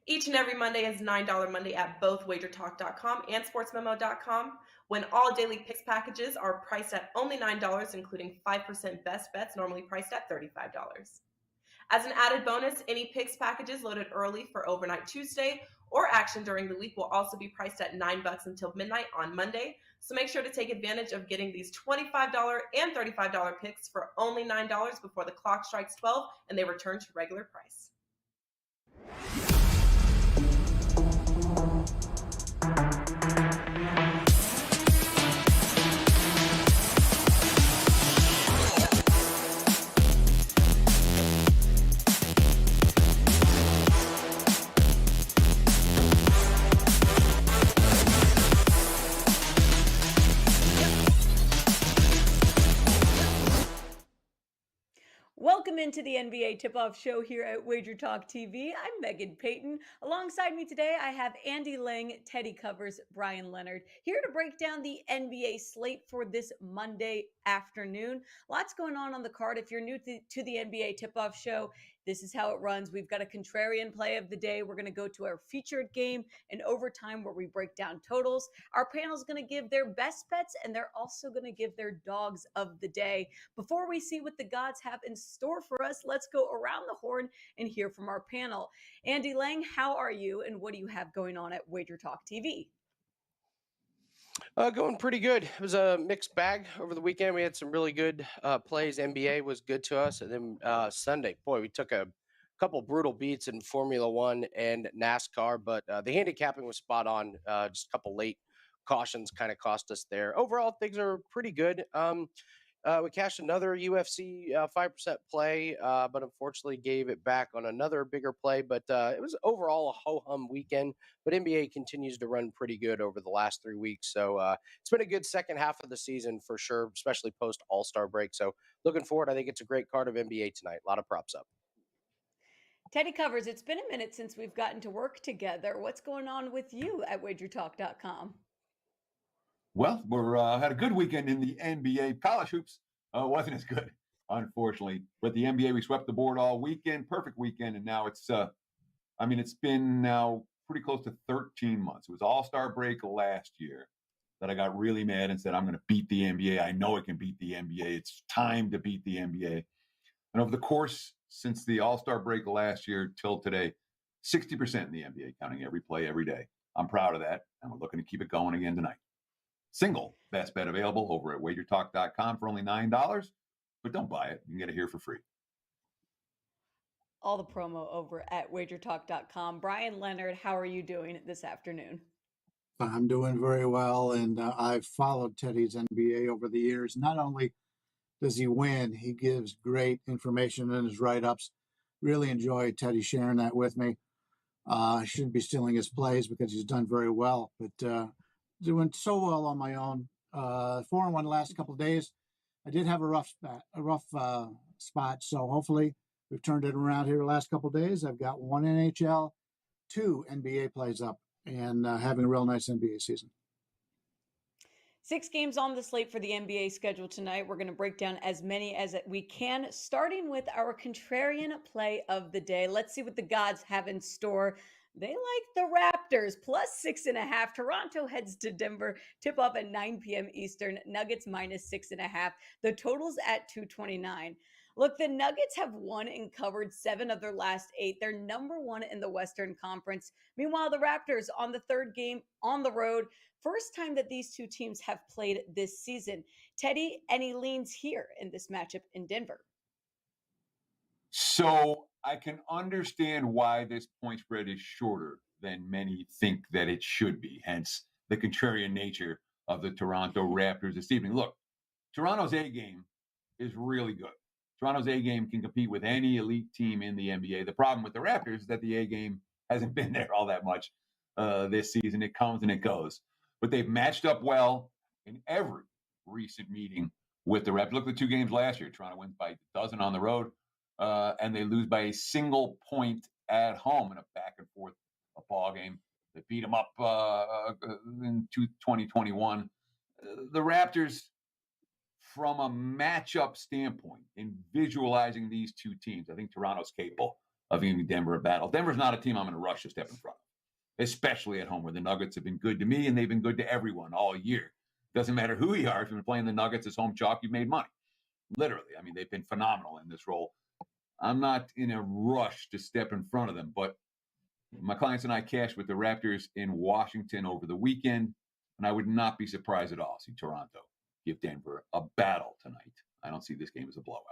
Each and every Monday is $9 Monday at both WagerTalk.com and SportsMemo.com, when all daily picks packages are priced at only $9, including 5% best bets, normally priced at $35. As an added bonus, any picks packages loaded early for Overnight Tuesday or action during the week will also be priced at $9 until midnight on Monday. So make sure to take advantage of getting these $25 and $35 picks for only $9 before the clock strikes 12 and they return to regular price. Welcome into the NBA Tip-Off Show here at WagerTalk TV. I'm Megan Payton. Alongside me today, I have Andy Lang, Teddy Covers, Bryan Leonard, here to break down the NBA slate for this Monday afternoon. Lots going on the card. If you're new to the NBA Tip-Off Show, this is how it runs. We've got a contrarian play of the day. We're going to go to our featured game in overtime where we break down totals. Our panel is going to give their best bets, and they're also going to give their dogs of the day. Before we see what the gods have in store for us, let's go around the horn and hear from our panel. Andy Lang, how are you, and what do you have going on at WagerTalk TV? Going pretty good. It was a mixed bag over the weekend. We had some really good plays. NBA was good to us. And then Sunday, boy, we took a couple brutal beats in Formula One and NASCAR, but the handicapping was spot on. Just a couple late cautions kind of cost us there. Overall, things are pretty good. We cashed another UFC 5% play, but unfortunately gave it back on another bigger play. But it was overall a ho-hum weekend. But NBA continues to run pretty good over the last 3 weeks. So it's been a good second half of the season for sure, especially post All-Star break. So looking forward, I think it's a great card of NBA tonight. A lot of props up. Teddy Covers, it's been a minute since we've gotten to work together. What's going on with you at WagerTalk.com? Well, we had a good weekend in the NBA. College hoops wasn't as good, unfortunately. But the NBA, we swept the board all weekend, perfect weekend. And now it's been now pretty close to 13 months. It was All-Star break last year that I got really mad and said, I'm going to beat the NBA. I know it can beat the NBA. It's time to beat the NBA. And over the course, since the All-Star break last year till today, 60% in the NBA, counting every play, every day. I'm proud of that, and we're looking to keep it going again tonight. Single best bet available over at WagerTalk.com for only $9, but don't buy it. You can get it here for free. All the promo over at WagerTalk.com. Bryan Leonard, how are you doing this afternoon? I'm doing very well, and I've followed Teddy's NBA over the years. Not only does he win, he gives great information in his write-ups. Really enjoy Teddy sharing that with me. I shouldn't be stealing his plays because he's done very well, but doing so well on my own. 4-1 the last couple of days. I did have a rough spot, so hopefully we've turned it around here the last couple of days. I've got 1 NHL, 2 NBA plays up, and having a real nice NBA season. 6 games on the slate for the NBA schedule tonight. We're going to break down as many as we can, starting with our contrarian play of the day. Let's see what the gods have in store. They like the Raptors, plus 6.5. Toronto heads to Denver. Tip off at 9 p.m. Eastern. Nuggets minus 6.5. The total's at 229. Look, the Nuggets have won and covered 7 of their last 8. They're number 1 in the Western Conference. Meanwhile, the Raptors on the 3rd game on the road. First time that these two teams have played this season. Teddy, any leans here in this matchup in Denver? So I can understand why this point spread is shorter than many think that it should be, hence the contrarian nature of the Toronto Raptors this evening. Look, Toronto's A game is really good. Toronto's A game can compete with any elite team in the NBA. The problem with the Raptors is that the A game hasn't been there all that much this season. It comes and it goes. But they've matched up well in every recent meeting with the Raptors. Look at the 2 games last year. Toronto wins by 12 on the road. And they lose by a single point at home in a back and forth ball game. They beat them up in 2021. The Raptors, from a matchup standpoint, in visualizing these two teams, I think Toronto's capable of giving Denver a battle. Denver's not a team I'm going to rush to step in front of, especially at home where the Nuggets have been good to me and they've been good to everyone all year. Doesn't matter who you are. If you've been playing the Nuggets as home chalk, you've made money. Literally. I mean, they've been phenomenal in this role. I'm not in a rush to step in front of them, but my clients and I cashed with the Raptors in Washington over the weekend, and I would not be surprised at all to see Toronto give Denver a battle tonight. I don't see this game as a blowout.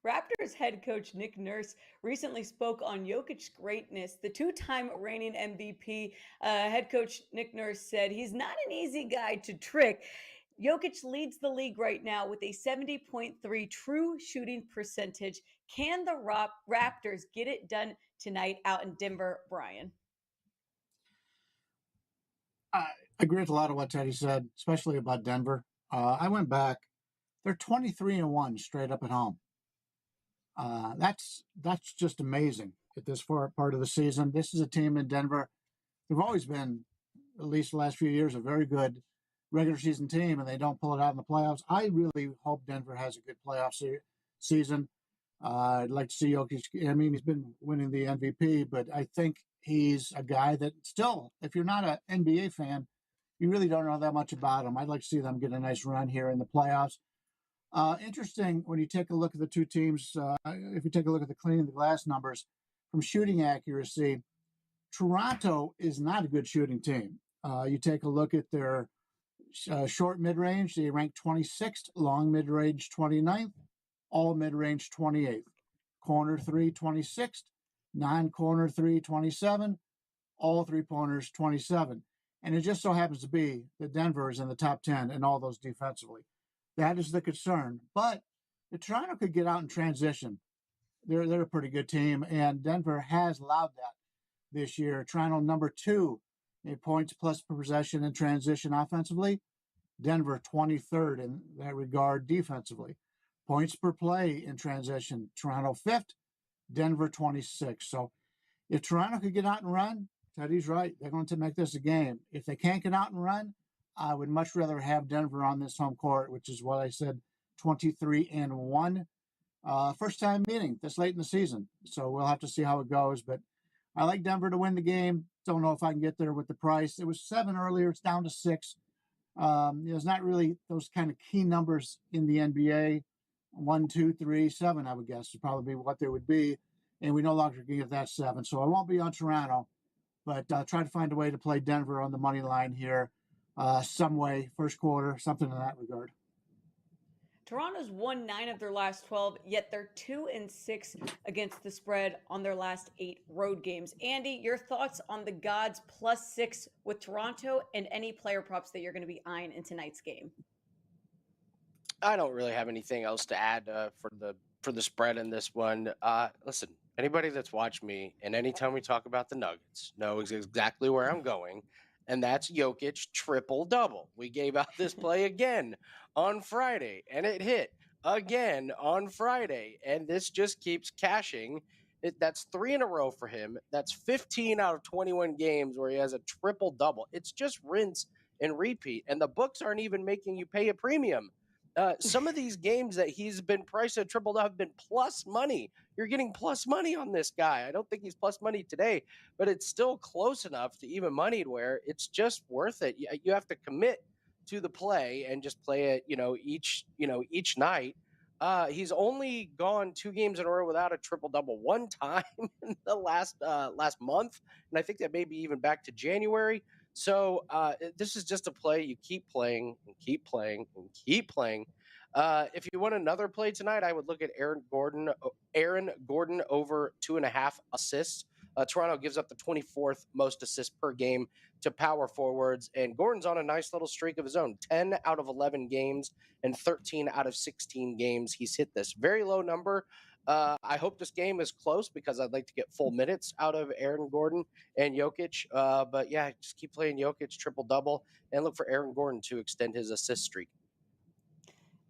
Raptors head coach Nick Nurse recently spoke on Jokic's greatness. The two-time reigning MVP head coach Nick Nurse said he's not an easy guy to trick. Jokic leads the league right now with a 70.3 true shooting percentage. Can the Raptors get it done tonight out in Denver, Bryan? I agree with a lot of what Teddy said, especially about Denver. I went back; they're 23-1 straight up at home. That's just amazing at this part of the season. This is a team in Denver. They've always been, at least the last few years, a very good regular season team, and they don't pull it out in the playoffs. I really hope Denver has a good playoff season. I'd like to see Jokic. I mean, he's been winning the MVP, but I think he's a guy that still, if you're not an NBA fan, you really don't know that much about him. I'd like to see them get a nice run here in the playoffs. Interesting when you take a look at the two teams, if you take a look at the cleaning the glass numbers from shooting accuracy, Toronto is not a good shooting team. You take a look at their short mid-range, they rank 26th, long mid-range 29th, all mid-range 28th, corner 3 26th, non-corner 3 27, all three-pointers 27. And it just so happens to be that Denver is in the top 10 in all those defensively. That is the concern. But if Toronto could get out in transition, they're a pretty good team, and Denver has allowed that this year. Toronto number 2 in points plus per possession in transition offensively. Denver 23rd in that regard defensively. Points per play in transition. Toronto 5th, Denver 26th. So if Toronto could get out and run, Teddy's right. They're going to make this a game. If they can't get out and run, I would much rather have Denver on this home court, which is what I said, 23-1. First time meeting this late in the season. So we'll have to see how it goes. But I like Denver to win the game. Don't know if I can get there with the price. It was 7 earlier. It's down to 6. There's not really those kind of key numbers in the NBA. 1, 2, 3, 7, I would guess, would probably be what they would be. And we no longer can get that 7. So I won't be on Toronto, but try to find a way to play Denver on the money line here. Some way, first quarter, something in that regard. Toronto's won 9 of their last 12, yet they're 2-6 against the spread on their last 8 road games. Andy, your thoughts on the Gods +6 with Toronto and any player props that you're going to be eyeing in tonight's game? I don't really have anything else to add for the spread in this one. Listen, anybody that's watched me and anytime we talk about the Nuggets knows exactly where I'm going, and that's Jokic triple-double. We gave out this play again on Friday, and it hit again on Friday, and this just keeps cashing. That's 3 in a row for him. That's 15 out of 21 games where he has a triple-double. It's just rinse and repeat, and the books aren't even making you pay a premium. Some of these games that he's been priced at triple-double have been plus money. You're getting plus money on this guy. I don't think he's plus money today, but it's still close enough to even money to where it's just worth it. You have to commit to the play and just play it, each night. He's only gone 2 games in a row without a triple-double one time in the last month, and I think that may be even back to January. So this is just a play you keep playing and keep playing and keep playing. If you want another play tonight, I would look at Aaron Gordon over 2.5 assists. Toronto gives up the 24th most assists per game to power forwards, and Gordon's on a nice little streak of his own. 10 out of 11 games and 13 out of 16 games he's hit this. Very low number. I hope this game is close because I'd like to get full minutes out of Aaron Gordon and Jokic. But yeah, just keep playing Jokic triple-double and look for Aaron Gordon to extend his assist streak.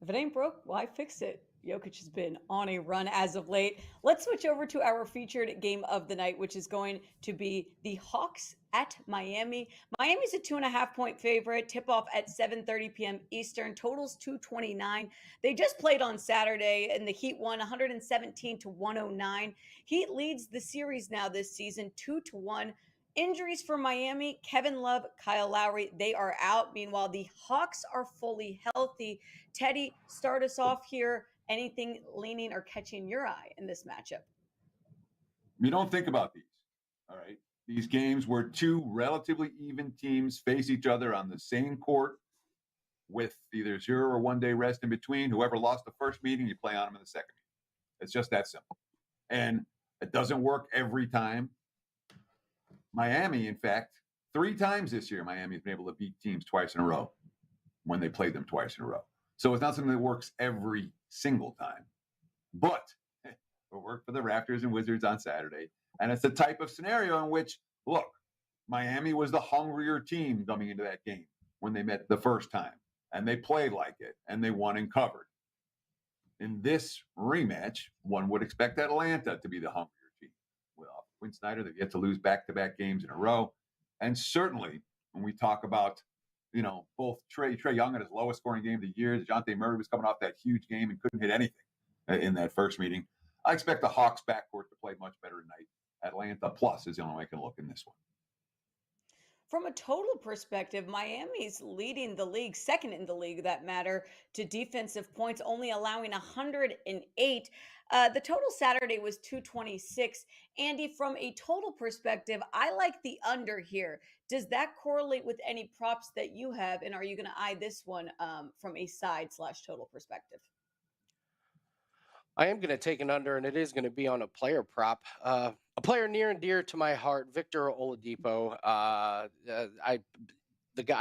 If it ain't broke, why fix it? Jokic has been on a run as of late. Let's switch over to our featured game of the night, which is going to be the Hawks at Miami. Miami's a 2.5-point favorite. Tip off at 7:30 p.m. Eastern. Totals 229. They just played on Saturday, and the Heat won 117-109. Heat leads the series now this season 2-1. Injuries for Miami: Kevin Love, Kyle Lowry, they are out. Meanwhile, the Hawks are fully healthy. Teddy, start us off here. Anything leaning or catching your eye in this matchup? You don't think about these, all right? These games where two relatively even teams face each other on the same court with either 0 or 1 day rest in between. Whoever lost the first meeting, you play on them in the second meeting. It's just that simple. And it doesn't work every time. Miami, in fact, 3 times this year, Miami's been able to beat teams twice in a row when they played them twice in a row. So it's not something that works every single time. But it worked for the Raptors and Wizards on Saturday. And it's the type of scenario in which, look, Miami was the hungrier team coming into that game when they met the first time. And they played like it, and they won and covered. In this rematch, one would expect Atlanta to be the hungrier team. Well, Quinn Snyder, they've yet to lose back-to-back games in a row. And certainly, when we talk about, both Trae Young at his lowest scoring game of the year, DeJounte Murray was coming off that huge game and couldn't hit anything in that first meeting. I expect the Hawks backcourt to play much better tonight. Atlanta plus is the only way I can look in this one. From a total perspective, Miami's leading the league, second in the league that matter, to defensive points, only allowing 108. The total Saturday was 226. Andy, from a total perspective, I like the under here. Does that correlate with any props that you have? And are you going to eye this one from a side/total perspective? I am going to take an under, and it is going to be on a player prop. A player near and dear to my heart, Victor Oladipo. I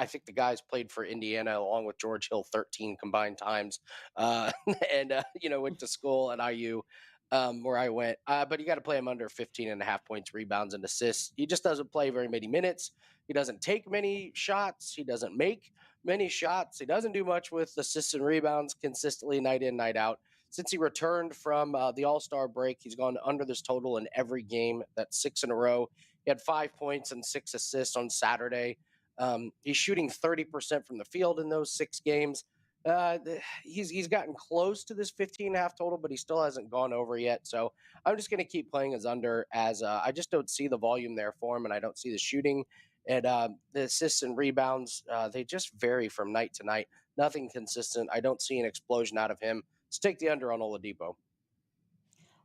think the guy's played for Indiana along with George Hill 13 combined times, and went to school at IU, where I went. But you got to play him under 15.5 points, rebounds, and assists. He just doesn't play very many minutes. He doesn't take many shots. He doesn't make many shots. He doesn't do much with assists and rebounds consistently, night in, night out. Since he returned from the All-Star break, he's gone under this total in every game. That's 6 in a row. He had 5 points and 6 assists on Saturday. He's shooting 30% from the field in those 6 games. He's gotten close to this 15.5 total, but he still hasn't gone over yet. So I'm just going to keep playing his under, as I just don't see the volume there for him, and I don't see the shooting. And the assists and rebounds, they just vary from night to night. Nothing consistent. I don't see an explosion out of him. Let's take the under on Oladipo.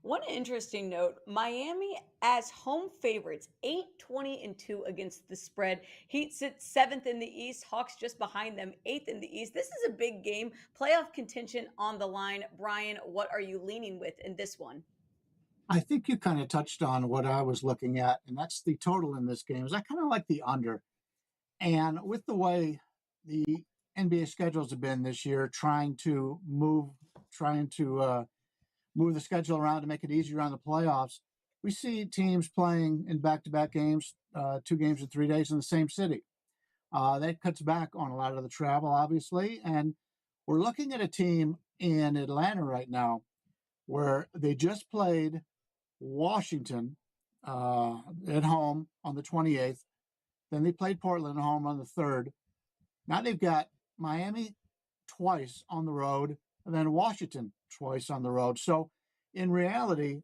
One interesting note, Miami as home favorites, 8-20-2 against the spread. Heat sits 7th in the East, Hawks just behind them, 8th in the East. This is a big game, playoff contention on the line. Bryan, what are you leaning with in this one? I think you kind of touched on what I was looking at, and that's the total in this game. I kind of like the under. And with the way the NBA schedules have been this year, trying to move the schedule around to make it easier on the playoffs, we see teams playing in back-to-back games, 2 games in 3 days in the same city. That cuts back on a lot of the travel, obviously. And we're looking at a team in Atlanta right now where they just played Washington at home on the 28th. Then they played Portland at home on the 3rd. Now they've got Miami twice on the road, and then Washington twice on the road. So in reality,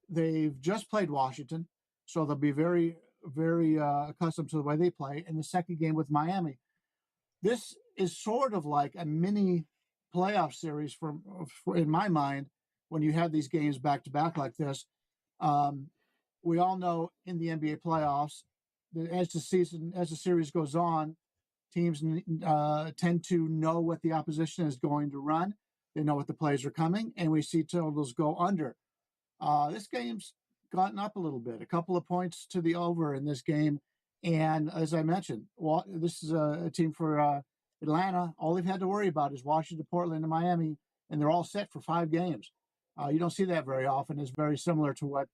they've just played Washington, so they'll be very, very accustomed to the way they play in the second game with Miami. This is sort of like a mini playoff series for in my mind, when you have these games back to back like this. We all know in the NBA playoffs, as the series goes on, teams tend to know what the opposition is going to run. They know what the plays are coming, and we see totals go under. This game's gotten up a little bit, a couple of points to the over in this game. And as I mentioned, this is a team for Atlanta. All they've had to worry about is Washington, Portland, and Miami, and they're all set for 5 games. You don't see that very often. It's very similar to what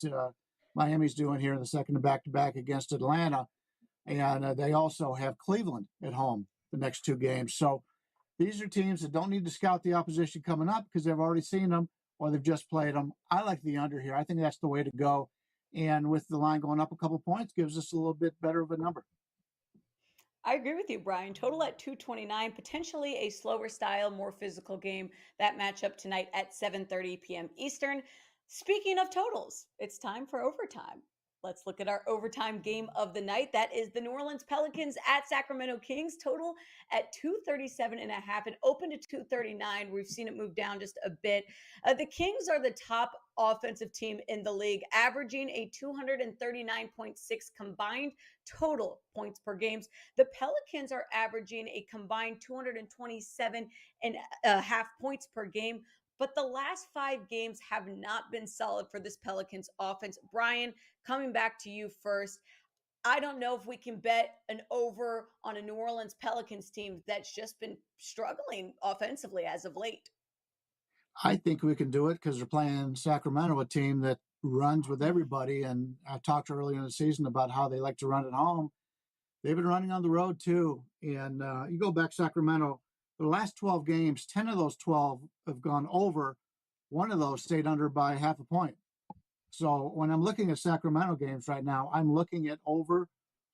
Miami's doing here in the second back-to-back against Atlanta. And they also have Cleveland at home the next 2 games. So These are teams that don't need to scout the opposition coming up because they've already seen them or they've just played them. I like the under here. I think that's the way to go. And with the line going up a couple points, gives us a little bit better of a number. I agree with you, Brian. Total at 229, potentially a slower style, more physical game. That matchup tonight at 7:30 p.m. Eastern. Speaking of totals, it's time for overtime. Let's look at our overtime game of the night. That is the New Orleans Pelicans at Sacramento Kings. Total at 237.5. It opened to 239. We've seen it move down just a bit. The Kings are the top offensive team in the league, averaging a 239.6 combined total points per games. The Pelicans are averaging a combined 227.5 points per game. But the last 5 games have not been solid for this Pelicans offense. Brian, coming back to you first. I don't know if we can bet an over on a New Orleans Pelicans team that's just been struggling offensively as of late. I think we can do it because we're playing Sacramento, a team that runs with everybody. And I talked earlier in the season about how they like to run at home. They've been running on the road too. And you go back Sacramento, the last 12 games, 10 of those 12 have gone over. One of those stayed under by half a point. So when I'm looking at Sacramento games right now, I'm looking at over.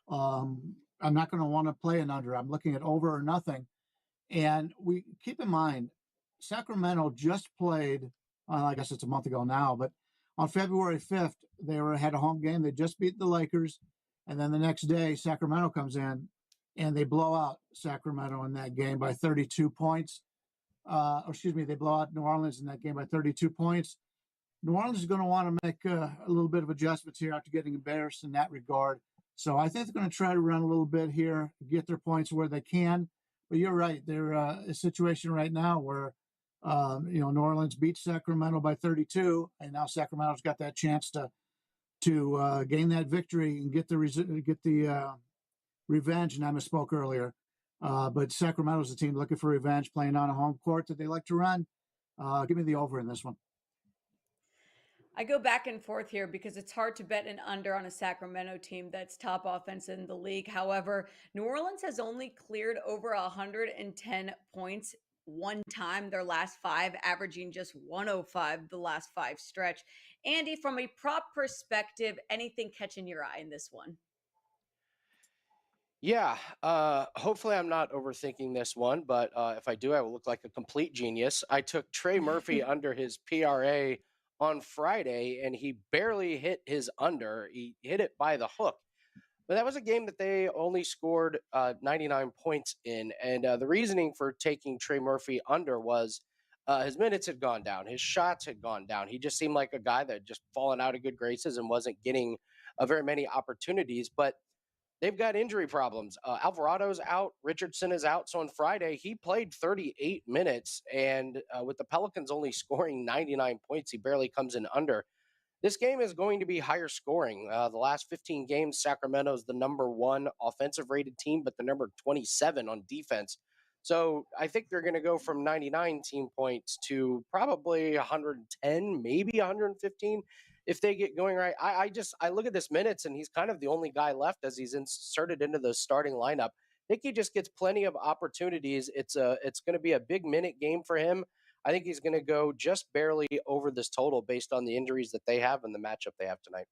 I'm not going to want to play an under. I'm looking at over or nothing. And we keep in mind, Sacramento just played, I guess it's a month ago now, but on February 5th, they had a home game. They just beat the Lakers. And then the next day, Sacramento comes in and they blow out Sacramento in that game by 32 points. They blow out New Orleans in that game by 32 points. New Orleans is going to want to make a little bit of adjustments here after getting embarrassed in that regard. So I think they're going to try to run a little bit here, get their points where they can. But you're right. They're a situation right now where, New Orleans beat Sacramento by 32, and now Sacramento's got that chance to gain that victory and get the revenge. And I misspoke earlier. But Sacramento's the team looking for revenge, playing on a home court that they like to run. Give me the over in this one. I go back and forth here because it's hard to bet an under on a Sacramento team that's top offense in the league. However, New Orleans has only cleared over 110 points one time, their last 5, averaging just 105 the last 5 stretch. Andy, from a prop perspective, anything catching your eye in this one? Yeah, hopefully I'm not overthinking this one, but if I do, I will look like a complete genius. I took Trey Murphy under his PRA on Friday, and he barely hit his under. He hit it by the hook. But that was a game that they only scored 99 points in. And the reasoning for taking Trey Murphy under was his minutes had gone down. His shots had gone down. He just seemed like a guy that had just fallen out of good graces and wasn't getting very many opportunities. But they've got injury problems. Alvarado's out. Richardson is out. So on Friday, he played 38 minutes. And with the Pelicans only scoring 99 points, he barely comes in under. This game is going to be higher scoring. The last 15 games, Sacramento is the number 1 offensive rated team, but the number 27 on defense. So I think they're going to go from 99 team points to probably 110, maybe 115 if they get going right. I look at this minutes, and he's kind of the only guy left as he's inserted into the starting lineup. I think he just gets plenty of opportunities. It's going to be a big minute game for him. I think he's going to go just barely over this total based on the injuries that they have and the matchup they have tonight.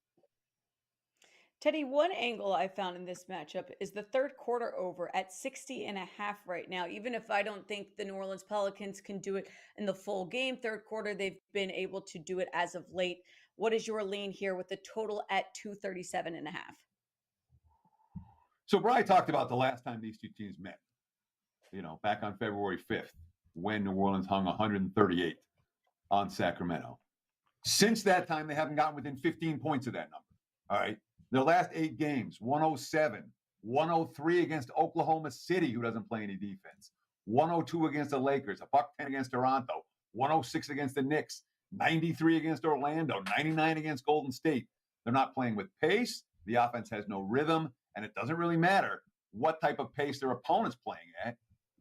Teddy, one angle I found in this matchup is the third quarter over at 60.5 right now. Even if I don't think the New Orleans Pelicans can do it in the full game, third quarter, they've been able to do it as of late. What is your lean here with the total at 237.5? So Bryan talked about the last time these two teams met, back on February 5th, when New Orleans hung 138 on Sacramento. Since that time, they haven't gotten within 15 points of that number. All right. Their last 8 games, 107, 103 against Oklahoma City, who doesn't play any defense, 102 against the Lakers, $110 against Toronto, 106 against the Knicks, 93 against Orlando, 99 against Golden State. They're not playing with pace. The offense has no rhythm, and it doesn't really matter what type of pace their opponent's playing at.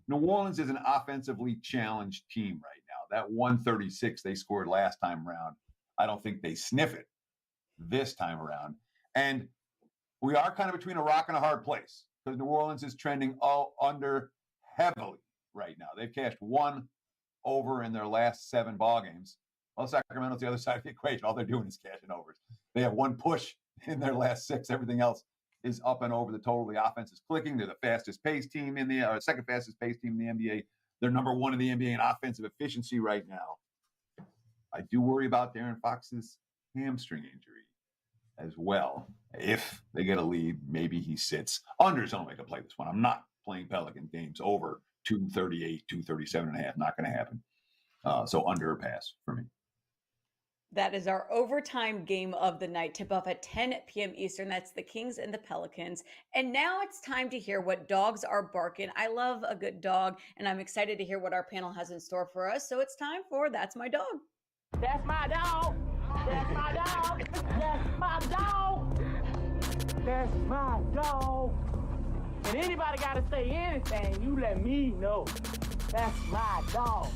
New Orleans is an offensively challenged team right now. That 136 they scored last time around, I don't think they sniff it this time around. And we are kind of between a rock and a hard place because New Orleans is trending all under heavily right now. They've cashed 1 over in their last 7 ball games. Well, Sacramento's the other side of the equation. All they're doing is cashing overs. They have 1 push in their last 6. Everything else is up and over the total. The offense is clicking. They're the fastest paced team in the second fastest paced team in the NBA. They're number 1 in the NBA in offensive efficiency right now. I do worry about De'Aaron Fox's hamstring injury as well. If they get a lead, maybe he sits. Unders don't make a play this one. I'm not playing Pelican games over 238, 237.5. Not going to happen. So under or pass for me. That is our overtime game of the night. Tip off at 10 p.m. Eastern. That's the Kings and the Pelicans. And now it's time to hear what dogs are barking. I love a good dog, and I'm excited to hear what our panel has in store for us. So it's time for That's My Dog. That's my dog. That's my dog. That's my dog. That's my dog. And anybody got to say anything, you let me know. That's my dog.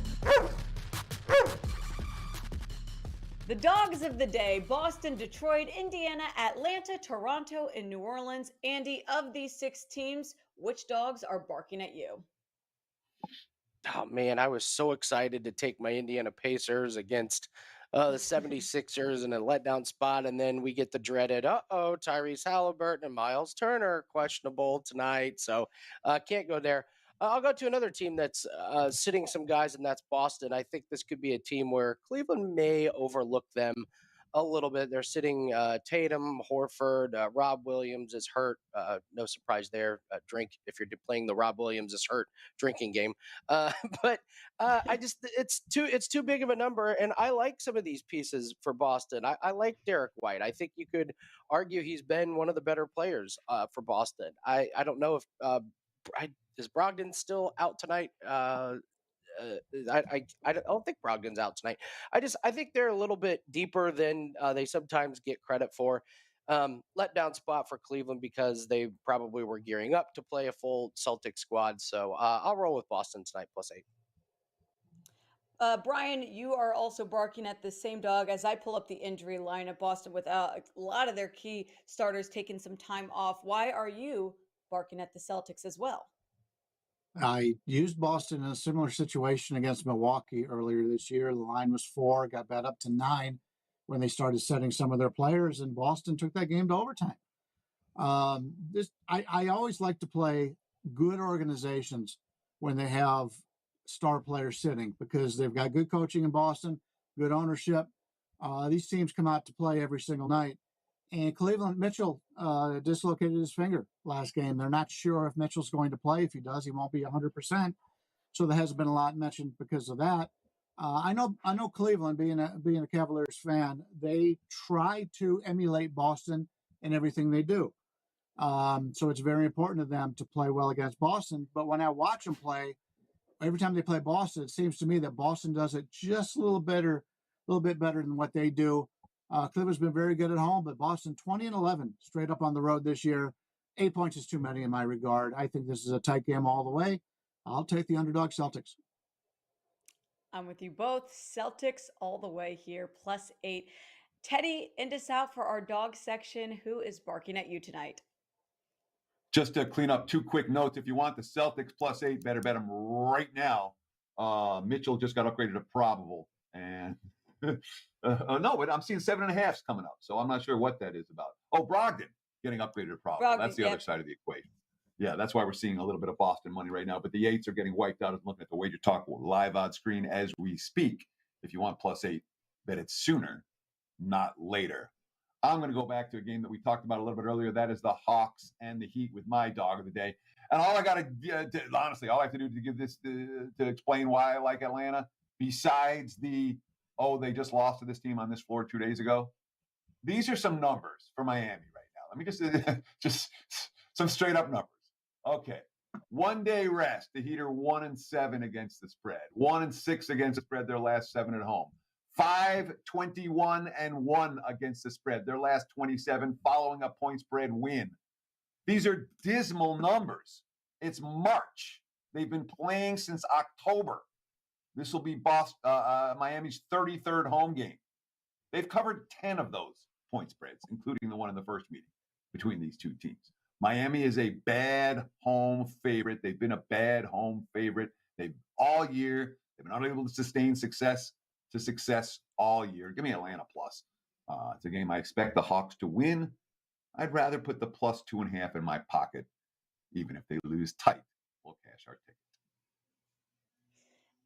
The dogs of the day: Boston, Detroit, Indiana, Atlanta, Toronto, and New Orleans. Andy, of these 6 teams, which dogs are barking at you? Oh man, I was so excited to take my Indiana Pacers against the 76ers in a letdown spot, and then we get the dreaded Tyrese Halliburton and Miles Turner questionable tonight, so can't go there. I'll go to another team that's sitting some guys, and that's Boston. I think this could be a team where Cleveland may overlook them a little bit. They're sitting Tatum, Horford, Rob Williams is hurt. No surprise there. Drink if you're playing the Rob Williams is hurt drinking game. But I just it's too big of a number, and I like some of these pieces for Boston. I like Derek White. I think you could argue he's been one of the better players for Boston. I don't know if is Brogdon still out tonight? I don't think Brogdon's out tonight. I think they're a little bit deeper than they sometimes get credit for. Letdown spot for Cleveland because they probably were gearing up to play a full Celtic squad. So I'll roll with Boston tonight +8. Bryan, you are also barking at the same dog as I pull up the injury line at Boston with a lot of their key starters taking some time off. Why are you barking at the Celtics as well? I used Boston in a similar situation against Milwaukee earlier this year. The line was 4, got bet up to 9 when they started setting some of their players, and Boston took that game to overtime. I always like to play good organizations when they have star players sitting because they've got good coaching in Boston, good ownership. These teams come out to play every single night. And Cleveland, Mitchell dislocated his finger last game. They're not sure if Mitchell's going to play. If he does, he won't be 100%. So there hasn't been a lot mentioned because of that. I know Cleveland, being a Cavaliers fan, they try to emulate Boston in everything they do. So it's very important to them to play well against Boston. But when I watch them play, every time they play Boston, it seems to me that Boston does it just a little bit better than what they do. Cleveland's been very good at home, but Boston 20-11 straight up on the road this year. 8 points is too many in my regard. I think this is a tight game all the way. I'll take the underdog Celtics. I'm with you both. Celtics all the way here, +8. Teddy, into South for our dog section. Who is barking at you tonight? Just to clean up 2 quick notes. If you want the Celtics +8, better bet them right now. Mitchell just got upgraded to probable. And no, but I'm seeing 7.5s coming up. So I'm not sure what that is about. Oh, Brogdon getting upgraded to probable. That's the other side of the equation. Yeah, that's why we're seeing a little bit of Boston money right now. But the 8s are getting wiped out. I'm looking at the WagerTalk live odds screen as we speak. If you want +8, bet it sooner, not later. I'm going to go back to a game that we talked about a little bit earlier. That is the Hawks and the Heat with my dog of the day. And all I got to, honestly, all I have to do to give this, to explain why I like Atlanta, besides they just lost to this team on this floor 2 days ago. These are some numbers for Miami right now. Let me just some straight up numbers. Okay. 1 day rest. The Heat are 1-7 against the spread. 1-6 against the spread. Their last 7 at home. 5-21-1 against the spread. Their last 27 following a point spread win. These are dismal numbers. It's March. They've been playing since October. This will be Miami's 33rd home game. They've covered 10 of those point spreads, including the one in the first meeting between these two teams. Miami is a bad home favorite. They've been a bad home favorite. They've all year, they've been unable to sustain success all year. Give me Atlanta plus. It's a game I expect the Hawks to win. I'd rather put the plus 2.5 in my pocket, even if they lose tight. We'll cash our ticket.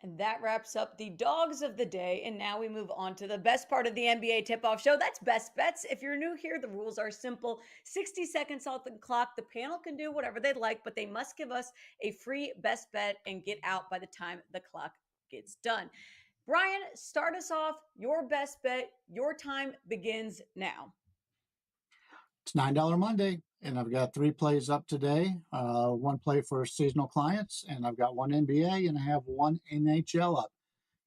And that wraps up the dogs of the day. And now we move on to the best part of the NBA tip-off show. That's best bets. If you're new here, the rules are simple. 60 seconds off the clock. The panel can do whatever they'd like, but they must give us a free best bet and get out by the time the clock gets done. Bryan, start us off. Your best bet. Your time begins now. It's $9 Monday, and I've got 3 plays up today. One play for seasonal clients, and I've got one NBA, and I have one NHL up.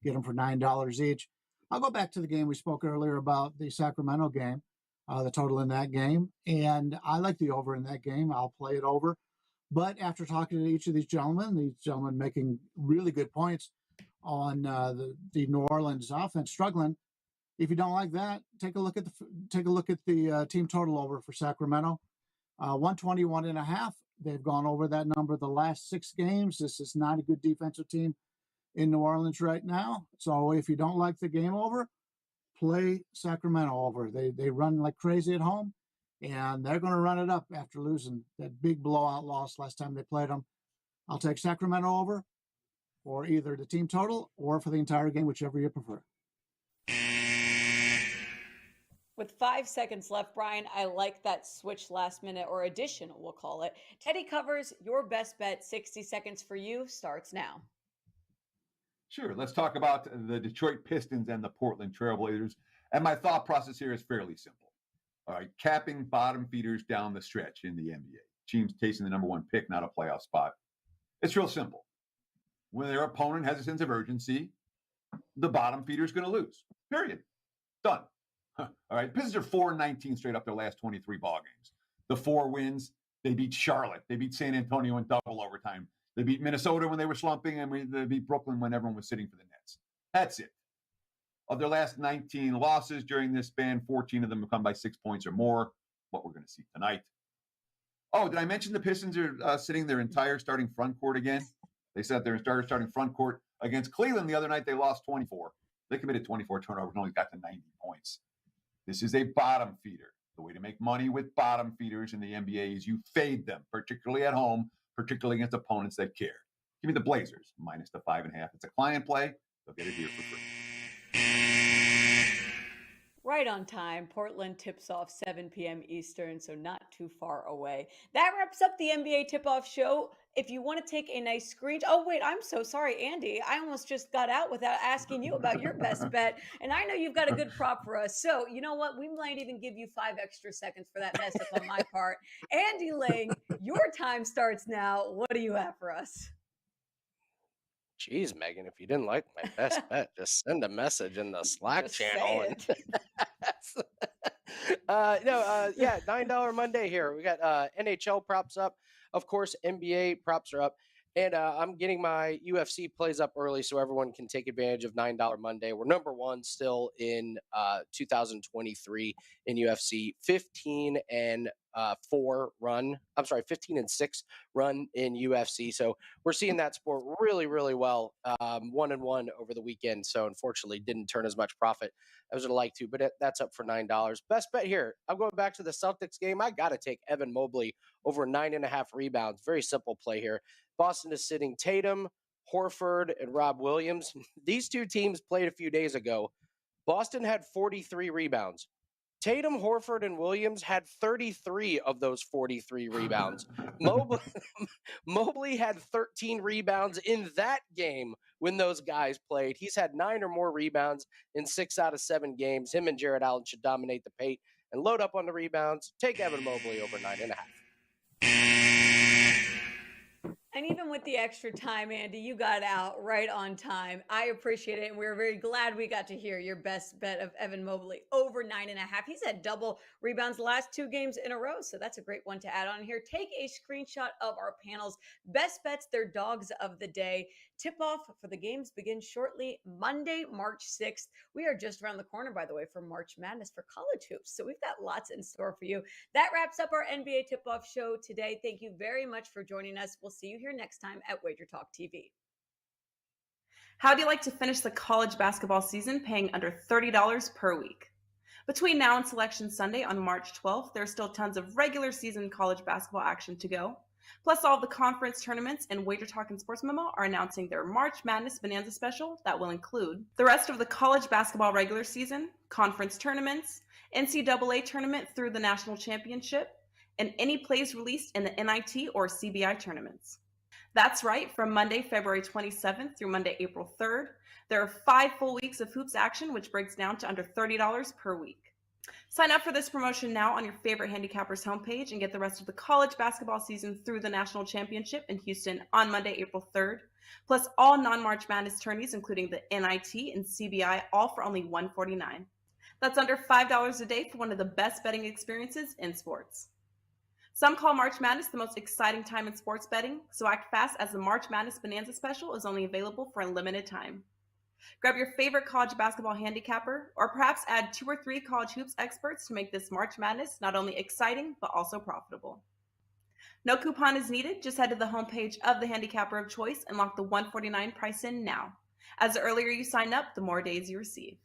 Get them for $9 each. I'll go back to the game we spoke earlier about, the Sacramento game, the total in that game, and I like the over in that game. I'll play it over. But after talking to each of these gentlemen making really good points on the New Orleans offense struggling. If you don't like that, take a look at the team total over for Sacramento, 121.5. They've gone over that number the last 6 games. This is not a good defensive team in New Orleans right now. So if you don't like the game over, play Sacramento over. They run like crazy at home, and they're going to run it up after losing that big blowout loss last time they played them. I'll take Sacramento over for either the team total or for the entire game, whichever you prefer. With 5 seconds left, Bryan, I like that switch last minute, or addition, we'll call it. Teddy covers your best bet. 60 seconds for you starts now. Sure. Let's talk about the Detroit Pistons and the Portland Trailblazers. And my thought process here is fairly simple. All right, capping bottom feeders down the stretch in the NBA. Teams chasing the number 1 pick, not a playoff spot. It's real simple. When their opponent has a sense of urgency, the bottom feeder is going to lose. Period. Done. All right, Pistons are 4-19 straight up their last 23 ball games. The 4 wins, they beat Charlotte. They beat San Antonio in double overtime. They beat Minnesota when they were slumping, and they beat Brooklyn when everyone was sitting for the Nets. That's it. Of their last 19 losses during this span, 14 of them have come by 6 points or more. What we're going to see tonight. Oh, did I mention the Pistons are sitting their entire starting front court again? They said their entire starting front court against Cleveland the other night. They lost 24. They committed 24 turnovers and only got to 90 points. This is a bottom feeder. The way to make money with bottom feeders in the NBA is you fade them, particularly at home, particularly against opponents that care. Give me the Blazers, minus the 5.5. It's a client play. They'll get it here for free. Right on time. Portland tips off 7 p.m. Eastern, so not too far away. That wraps up the NBA tip-off show. If you want to take a nice screenshot. Oh, wait, I'm so sorry, Andy. I almost just got out without asking you about your best bet. And I know you've got a good prop for us. So you know what? We might even give you 5 extra seconds for that mess up on my part. Andy Ling, your time starts now. What do you have for us? Jeez, Megan, if you didn't like my best bet, just send a message in the Slack Just channel. say Yeah, $9 Monday here. We got NHL props up. Of course, NBA props are up. And I'm getting my UFC plays up early so everyone can take advantage of $9 Monday. We're number 1 still in 2023 in UFC. 15 and 6 run in UFC. So we're seeing that sport really, really well. 1-1 over the weekend. So unfortunately didn't turn as much profit as I'd like to, but that's up for $9. Best bet here. I'm going back to the Celtics game. I got to take Evan Mobley over 9.5 rebounds. Very simple play here. Boston is sitting Tatum, Horford, and Rob Williams. These 2 teams played a few days ago. Boston had 43 rebounds. Tatum, Horford, and Williams had 33 of those 43 rebounds. Mobley had 13 rebounds in that game when those guys played. He's had 9 or more rebounds in 6 out of 7 games. Him and Jared Allen should dominate the paint and load up on the rebounds. Take Evan Mobley over 9.5. And even with the extra time, Andy, you got out right on time. I appreciate it. And we're very glad we got to hear your best bet of Evan Mobley over 9.5. He's had double rebounds the last 2 games in a row. So that's a great one to add on here. Take a screenshot of our panel's best bets, their dogs of the day. Tip off for the games begins shortly, Monday, March 6th. We are just around the corner, by the way, for March Madness for college hoops. So we've got lots in store for you. That wraps up our NBA tip-off show today. Thank you very much for joining us. We'll see you here next time at WagerTalk TV. How'd you like to finish the college basketball season paying under $30 per week? Between now and Selection Sunday on March 12th, there's still tons of regular season college basketball action to go. Plus, all of the conference tournaments and WagerTalk and Sports Memo are announcing their March Madness Bonanza special that will include the rest of the college basketball regular season, conference tournaments, NCAA tournament through the national championship, and any plays released in the NIT or CBI tournaments. That's right, from Monday, February 27th through Monday, April 3rd, there are 5 full weeks of hoops action, which breaks down to under $30 per week. Sign up for this promotion now on your favorite handicappers homepage and get the rest of the college basketball season through the national championship in Houston on Monday, April 3rd, plus all non-March Madness tourneys, including the NIT and CBI, all for only $149. That's under $5 a day for one of the best betting experiences in sports. Some call March Madness the most exciting time in sports betting, so act fast as the March Madness Bonanza special is only available for a limited time. Grab your favorite college basketball handicapper, or perhaps add 2 or 3 college hoops experts to make this March Madness not only exciting, but also profitable. No coupon is needed. Just head to the homepage of the handicapper of choice and lock the $149 price in now. As the earlier you sign up, the more days you receive.